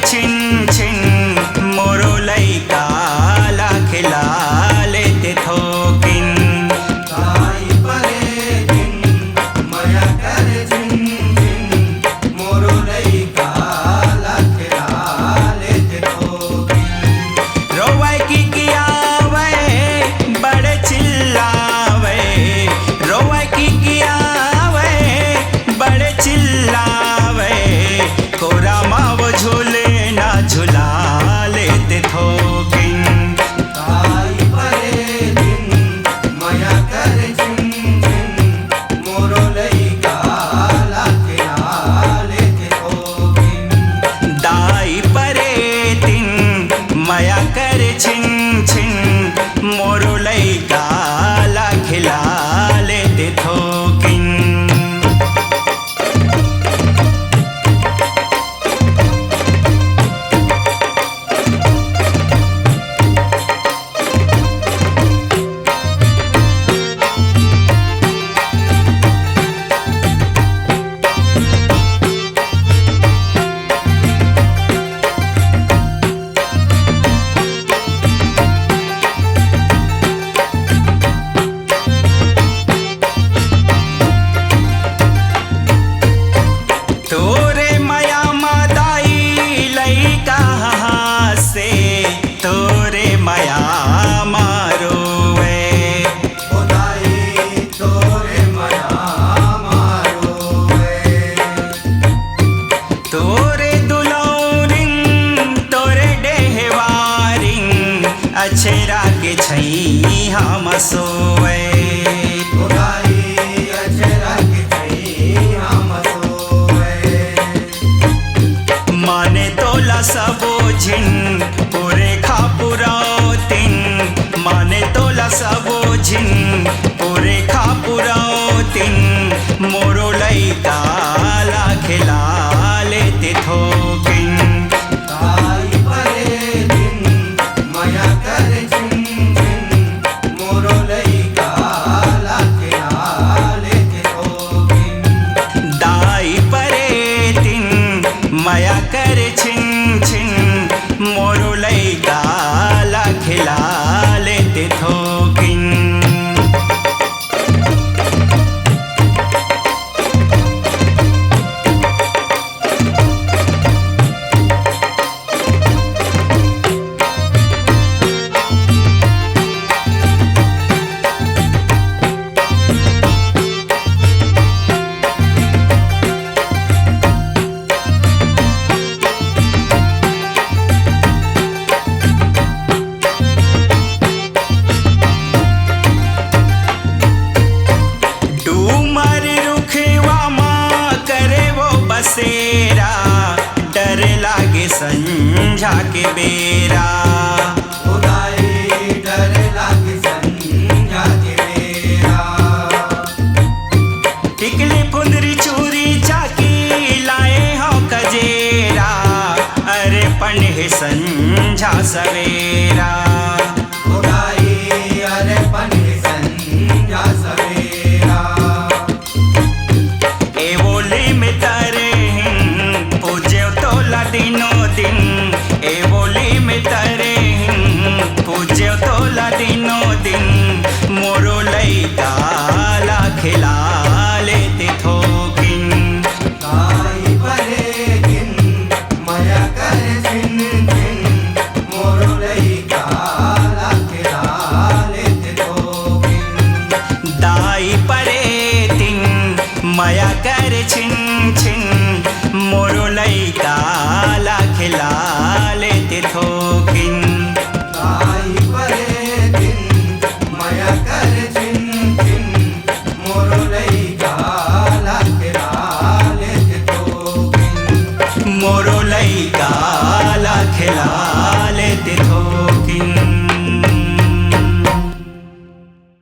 छिन छिन मोरो लइका ला खिला लेते थोकिन। दाई परे दिन मया कर छिन छिन मोरो लइका ला खिला लेते थोकिन। रोवे की कियावे बड़े चिल्लावे, रोवे की कियावे बड़े चिल्लावे, कोरा माव झूले ना झुला लेते थोकिन। दाई परे दिन मया कर छिन छिन मोरो लइका ला खिला लेते थोकिन। दाई परे दिन मया कर छिन छिन मोरो लइका ला खिला लेते थोकिन। तोरे मया मदाई लइका से, तोरे मया मारोवे। ओ दाई तोरे मया मारोवे। तोरे दुलौरिंग तोरे डेहवारिंग अछरा के छई हम सोवे। ओ दाई अछरा के छई हम सोवे। माने तोला सबो झिन पूरे खापुरातिन, माने तोला सबो झिन पूरे खापुरातिन, मोरो लइका ला खिला लेते थोकिन। दाई परे दिन मया कर छिन छिन मोरो लइका ला खिला लेते थोकिन। दाई परे दिन मया कर छिन छिन मोरो लइका ला खिला लेते थोकिन। डूमर रुखवा माँ करे वो बसेरा, डर लागे संझा के बेरा। ओ दाई डर लागे संझा के बेरा। टिकली फुंदरी चूरी चाकी लाए हो कजेरा, अरे पन्हे संझा सवेरा। ओ दाई अरे पन्हे संझा सवेरा। ए बोली में तारे हिं पूज्य तोला दिनो दिन, ए बोली में तारे हिं पूज्य तोला दिनो दिन, मोरो लइका ला खिला लेते थोकिन। दाई परे दिन मया कर छिन छिन मोरो लइका ला खिला लेते थोकिन। दाई परे दिन मया कर छिन छिन मोरो लइका ला खिला लेते थोकिन। दाई परे दिन मया कर छिन छिन मोरो लइका ला खिला लेते थोकिन। मोरो लइका